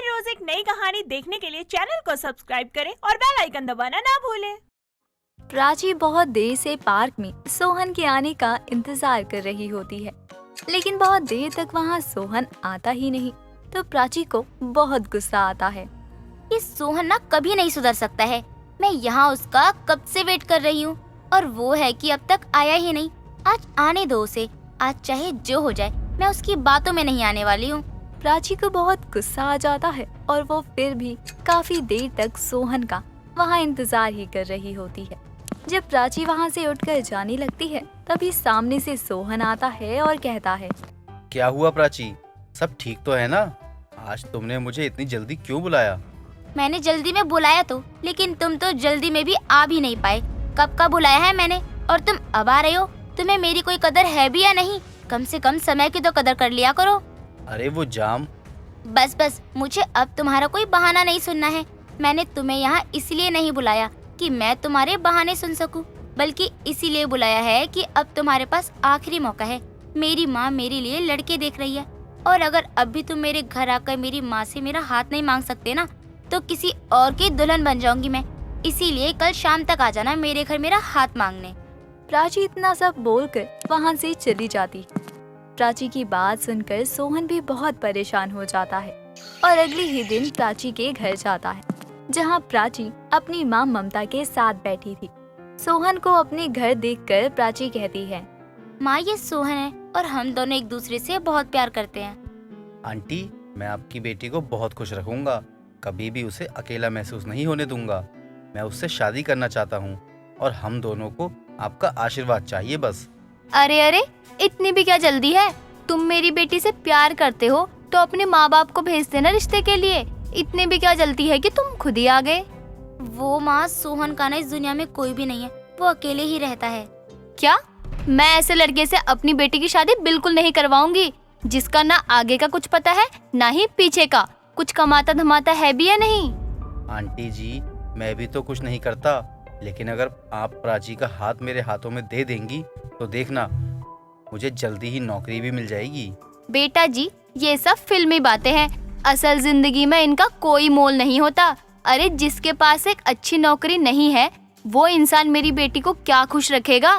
हर रोज एक नई कहानी देखने के लिए चैनल को सब्सक्राइब करें और बेल आइकन दबाना ना भूलें। प्राची बहुत देर से पार्क में सोहन के आने का इंतजार कर रही होती है, लेकिन बहुत देर तक वहाँ सोहन आता ही नहीं। तो प्राची को बहुत गुस्सा आता है। ये सोहन ना कभी नहीं सुधर सकता है। मैं यहाँ उसका कब से वेट कर रही हूँ और वो है कि अब तक आया ही नहीं। आज आने दो उसे, आज चाहे जो हो जाए, मैं उसकी बातों में नहीं आने वाली हूँ। प्राची को बहुत गुस्सा आ जाता है और वो फिर भी काफी देर तक सोहन का वहाँ इंतजार ही कर रही होती है। जब प्राची वहाँ से उठकर जाने लगती है, तभी सामने से सोहन आता है और कहता है, क्या हुआ प्राची, सब ठीक तो है ना? आज तुमने मुझे इतनी जल्दी क्यों बुलाया? मैंने जल्दी में बुलाया तो, लेकिन तुम तो जल्दी में भी आ भी नहीं पाए। कब का बुलाया है मैंने और तुम अब आ रहे हो? तुम्हें मेरी कोई कदर है भी या नहीं? कम से कम समय की तो कदर कर लिया करो। अरे वो जाम। बस मुझे अब तुम्हारा कोई बहाना नहीं सुनना है। मैंने तुम्हें यहाँ इसलिए नहीं बुलाया कि मैं तुम्हारे बहाने सुन सकूं, बल्कि इसीलिए बुलाया है कि अब तुम्हारे पास आखिरी मौका है। मेरी माँ मेरे लिए लड़के देख रही है और अगर अब भी तुम मेरे घर आकर मेरी माँ से मेरा हाथ नहीं मांग सकते ना, तो किसी और की दुल्हन बन जाऊंगी मैं। इसीलिए कल शाम तक आ जाना मेरे घर मेरा हाथ मांगने। प्राची इतना सब बोलकर वहाँ से चली जाती। प्राची की बात सुनकर सोहन भी बहुत परेशान हो जाता है और अगले ही दिन प्राची के घर जाता है, जहाँ प्राची अपनी माँ ममता के साथ बैठी थी। सोहन को अपने घर देखकर प्राची कहती है, माँ ये सोहन है और हम दोनों एक दूसरे से बहुत प्यार करते हैं। आंटी, मैं आपकी बेटी को बहुत खुश रखूंगा, कभी भी उसे अकेला महसूस नहीं होने दूंगा। मैं उससे शादी करना चाहता हूँ और हम दोनों को आपका आशीर्वाद चाहिए बस। अरे इतनी भी क्या जल्दी है? तुम मेरी बेटी से प्यार करते हो तो अपने माँ बाप को भेज देना रिश्ते के लिए। इतनी भी क्या जल्दी है कि तुम खुद ही आ गए? वो माँ, सोहन का ना इस दुनिया में कोई भी नहीं है, वो अकेले ही रहता है। क्या? मैं ऐसे लड़के से अपनी बेटी की शादी बिल्कुल नहीं करवाऊंगी, जिसका ना आगे का कुछ पता है ना ही पीछे का। कुछ कमाता धमाता है भी या नहीं? आंटी जी, मैं भी तो कुछ नहीं करता, लेकिन अगर आप प्राची का हाथ मेरे हाथों में दे देंगी तो देखना, मुझे जल्दी ही नौकरी भी मिल जाएगी। बेटा जी, ये सब फिल्मी बातें हैं। असल जिंदगी में इनका कोई मोल नहीं होता। अरे जिसके पास एक अच्छी नौकरी नहीं है, वो इंसान मेरी बेटी को क्या खुश रखेगा?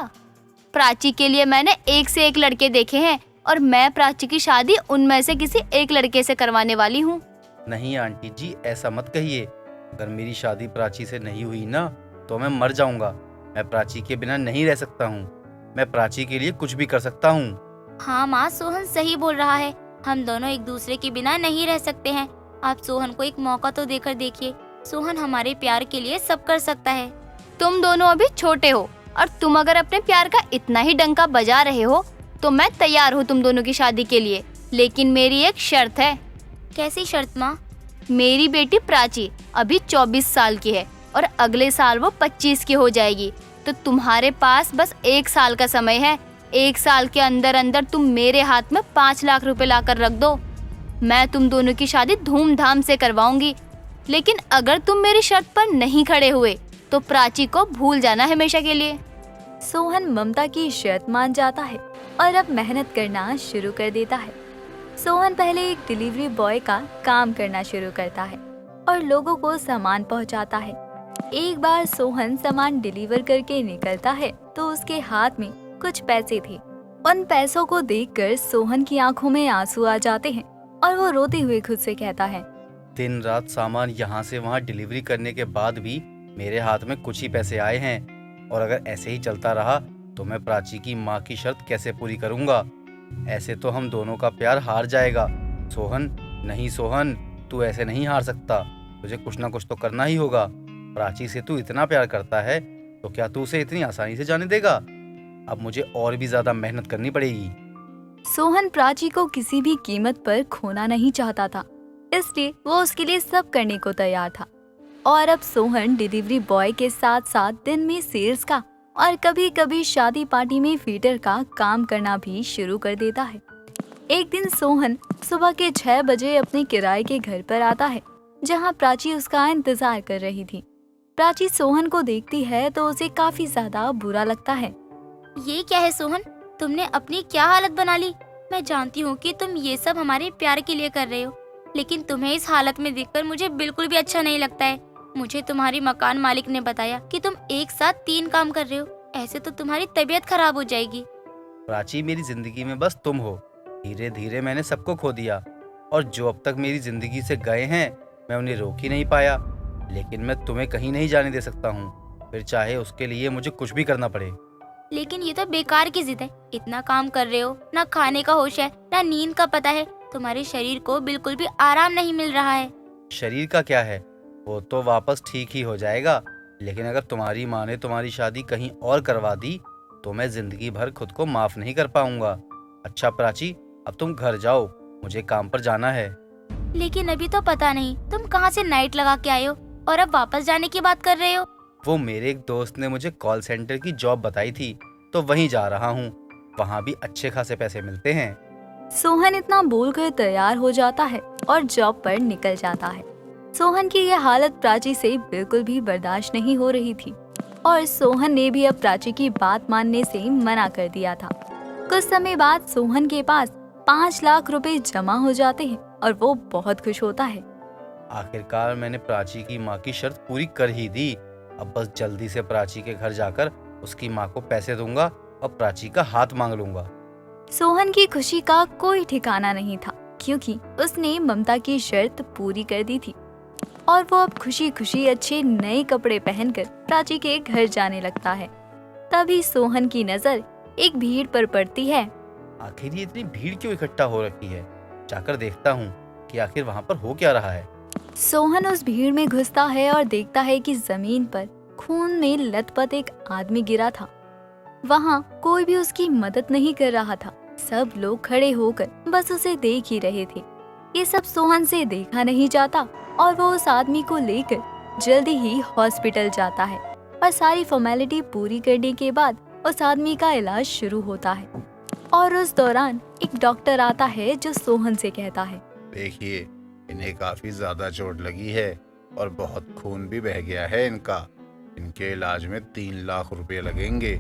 प्राची के लिए मैंने एक से एक लड़के देखे हैं और मैं प्राची की शादी उनमें से किसी एक लड़के से करवाने वाली हूँ। नहीं आंटी जी, ऐसा मत कहिए। अगर मेरी शादी प्राची से नहीं हुई ना, तो मैं मर जाऊंगा। मैं प्राची के बिना नहीं रह सकता हूँ। मैं प्राची के लिए कुछ भी कर सकता हूँ। हाँ माँ, सोहन सही बोल रहा है। हम दोनों एक दूसरे के बिना नहीं रह सकते हैं। आप सोहन को एक मौका तो देकर देखिए। सोहन हमारे प्यार के लिए सब कर सकता है। तुम दोनों अभी छोटे हो और तुम अगर अपने प्यार का इतना ही डंका बजा रहे हो तो मैं तैयार हूँ तुम दोनों की शादी के लिए, लेकिन मेरी एक शर्त है। कैसी शर्त माँ? मेरी बेटी प्राची अभी 24 साल की है और अगले साल वो 25 की हो जाएगी। तो तुम्हारे पास बस 1 साल का समय है। 1 साल के अंदर अंदर तुम मेरे हाथ में 5 लाख रुपए लाकर रख दो। मैं तुम दोनों की शादी धूमधाम से करवाऊंगी, लेकिन अगर तुम मेरी शर्त पर नहीं खड़े हुए तो प्राची को भूल जाना हमेशा के लिए। सोहन ममता की शर्त मान जाता है और अब मेहनत करना शुरू कर देता है। सोहन पहले एक डिलीवरी बॉय का काम करना शुरू करता है और लोगों को सामान पहुंचाता है। एक बार सोहन सामान डिलीवर करके निकलता है तो उसके हाथ में कुछ पैसे थे। उन पैसों को देखकर सोहन की आंखों में आंसू आ जाते हैं और वो रोते हुए खुद से कहता है, दिन रात सामान यहाँ से वहाँ डिलीवरी करने के बाद भी मेरे हाथ में कुछ ही पैसे आए हैं, और अगर ऐसे ही चलता रहा तो मैं प्राची की माँ की शर्त कैसे पूरी करूँगा? ऐसे तो हम दोनों का प्यार हार जाएगा। सोहन, नहीं सोहन, तू ऐसे नहीं हार सकता। तुझे कुछ ना कुछ तो करना ही होगा। प्राची से तू इतना प्यार करता है तो क्या तू उसे इतनी आसानी से जाने देगा? अब मुझे और भी ज्यादा मेहनत करनी पड़ेगी। सोहन प्राची को किसी भी कीमत पर खोना नहीं चाहता था, इसलिए वो उसके लिए सब करने को तैयार था। और अब सोहन डिलीवरी बॉय के साथ साथ दिन में सेल्स का और कभी कभी शादी पार्टी में फीटर का काम करना भी शुरू कर देता है। एक दिन सोहन सुबह के 6 बजे अपने किराए के घर पर आता है, जहाँ प्राची उसका इंतजार कर रही थी। प्राची सोहन को देखती है तो उसे काफी ज्यादा बुरा लगता है। ये क्या है सोहन, तुमने अपनी क्या हालत बना ली? मैं जानती हूँ कि तुम ये सब हमारे प्यार के लिए कर रहे हो, लेकिन तुम्हें इस हालत में देखकर मुझे बिल्कुल भी अच्छा नहीं लगता है। मुझे तुम्हारी मकान मालिक ने बताया कि तुम एक साथ 3 काम कर रहे हो, ऐसे तो तुम्हारी तबीयत खराब हो जाएगी। प्राची, मेरी जिंदगी में बस तुम हो। धीरे धीरे मैंने सबको खो दिया और जो अब तक मेरी जिंदगी से गए हैं मैं उन्हें रोक ही नहीं पाया। लेकिन मैं तुम्हें कहीं नहीं जाने दे सकता हूँ, फिर चाहे उसके लिए मुझे कुछ भी करना पड़े। लेकिन ये तो बेकार की जिद है। इतना काम कर रहे हो, ना खाने का होश है, ना नींद का पता है। तुम्हारे शरीर को बिल्कुल भी आराम नहीं मिल रहा है। शरीर का क्या है, वो तो वापस ठीक ही हो जाएगा। लेकिन अगर तुम्हारी माँ ने तुम्हारी शादी कहीं और करवा दी तो मैं जिंदगी भर खुद को माफ नहीं कर पाऊंगा। अच्छा प्राची, अब तुम घर जाओ, मुझे काम पर जाना है। लेकिन अभी तो पता नहीं तुम कहाँ से नाइट लगा के आए हो और अब वापस जाने की बात कर रहे हो। वो मेरे एक दोस्त ने मुझे कॉल सेंटर की जॉब बताई थी, तो वहीं जा रहा हूँ। वहाँ भी अच्छे खासे पैसे मिलते हैं। सोहन इतना बोलकर तैयार हो जाता है और जॉब पर निकल जाता है। सोहन की यह हालत प्राची से बिल्कुल भी बर्दाश्त नहीं हो रही थी और सोहन ने भी अब प्राची की बात मानने से मना कर दिया था। कुछ समय बाद सोहन के पास 5 लाख रुपए जमा हो जाते हैं और वो बहुत खुश होता है। आखिरकार मैंने प्राची की माँ की शर्त पूरी कर ही दी। अब बस जल्दी से प्राची के घर जाकर उसकी माँ को पैसे दूंगा और प्राची का हाथ मांग लूंगा। सोहन की खुशी का कोई ठिकाना नहीं था क्योंकि उसने ममता की शर्त पूरी कर दी थी और वो अब खुशी खुशी अच्छे नए कपड़े पहनकर प्राची के घर जाने लगता है। तभी सोहन की नजर एक भीड़ पर पड़ती है। आखिर ये इतनी भीड़ क्यों इकट्ठा हो रखी है? जाकर देखता हूँ कि आखिर वहाँ पर हो क्या रहा है। सोहन उस भीड़ में घुसता है और देखता है कि जमीन पर खून में लथपथ एक आदमी गिरा था। वहाँ कोई भी उसकी मदद नहीं कर रहा था। सब लोग खड़े होकर बस उसे देख ही रहे थे। ये सब सोहन से देखा नहीं जाता और वो उस आदमी को लेकर जल्दी ही हॉस्पिटल जाता है और सारी फॉर्मेलिटी पूरी करने के बाद उस आदमी का इलाज शुरू होता है। और उस दौरान एक डॉक्टर आता है जो सोहन से कहता है, देखिए, इन्हें काफी ज्यादा चोट लगी है और बहुत खून भी बह गया है इनका। इनके इलाज में 3 लाख रुपए लगेंगे।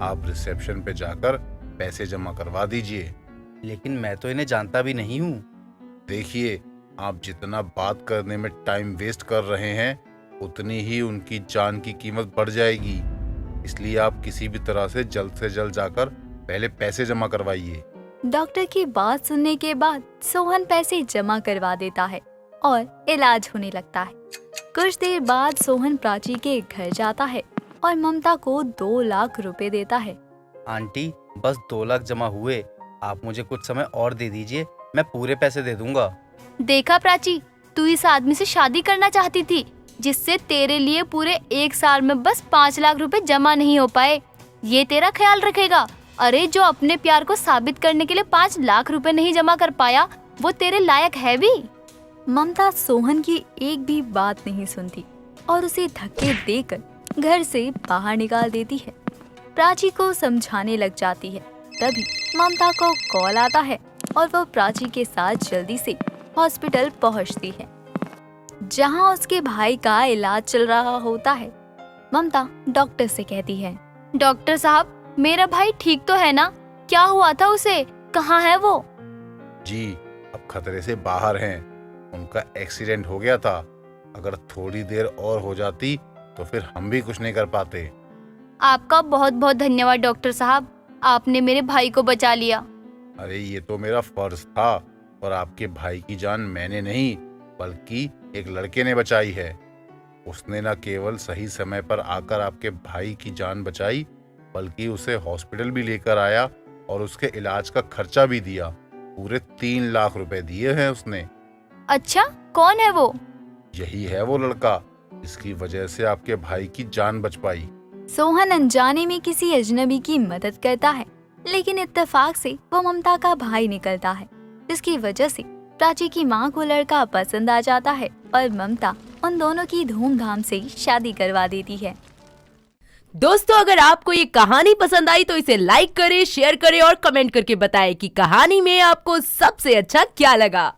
आप रिसेप्शन पे जाकर पैसे जमा करवा दीजिए। लेकिन मैं तो इन्हें जानता भी नहीं हूँ। देखिए, आप जितना बात करने में टाइम वेस्ट कर रहे हैं उतनी ही उनकी जान की कीमत बढ़ जाएगी। इसलिए आप किसी भी तरह से जल्द जाकर पहले पैसे जमा करवाइए। डॉक्टर की बात सुनने के बाद सोहन पैसे जमा करवा देता है और इलाज होने लगता है। कुछ देर बाद सोहन प्राची के घर जाता है और ममता को 2 लाख रुपए देता है। आंटी, बस 2 लाख जमा हुए, आप मुझे कुछ समय और दे दीजिए, मैं पूरे पैसे दे दूंगा। देखा प्राची, तू इस आदमी से शादी करना चाहती थी जिससे तेरे लिए पूरे 1 साल में बस 5 लाख रुपए जमा नहीं हो पाए। ये तेरा ख्याल रखेगा? अरे, जो अपने प्यार को साबित करने के लिए 5 लाख रुपए नहीं जमा कर पाया वो तेरे लायक है भी? ममता सोहन की एक भी बात नहीं सुनती और उसे धक्के देकर घर से बाहर निकाल देती है। प्राची को समझाने लग जाती है। तभी ममता को कॉल आता है और वो प्राची के साथ जल्दी से हॉस्पिटल पहुंचती है जहां उसके भाई का इलाज चल रहा होता है। ममता डॉक्टर से कहती है, डॉक्टर साहब, मेरा भाई ठीक तो है ना? क्या हुआ था उसे? कहाँ है वो? जी, अब खतरे से बाहर हैं। उनका एक्सीडेंट हो गया था। अगर थोड़ी देर और हो जाती तो फिर हम भी कुछ नहीं कर पाते। आपका बहुत बहुत धन्यवाद डॉक्टर साहब, आपने मेरे भाई को बचा लिया। अरे, ये तो मेरा फर्ज था और आपके भाई की जान मैंने नहीं बल्कि एक लड़के ने बचाई है। उसने न केवल सही समय पर आकर आपके भाई की जान बचाई बल्कि उसे हॉस्पिटल भी लेकर आया और उसके इलाज का खर्चा भी दिया। पूरे 3 लाख रुपए दिए हैं उसने। अच्छा, कौन है वो? यही है वो लड़का जिसकी वजह से आपके भाई की जान बच पाई। सोहन अनजाने में किसी अजनबी की मदद करता है, लेकिन इत्तेफाक से वो ममता का भाई निकलता है, जिसकी वजह से प्राची की माँ को लड़का पसंद आ जाता है और ममता उन दोनों की धूमधाम से शादी करवा देती है। दोस्तों, अगर आपको ये कहानी पसंद आई तो इसे लाइक करें, शेयर करें और कमेंट करके बताएं कि कहानी में आपको सबसे अच्छा क्या लगा।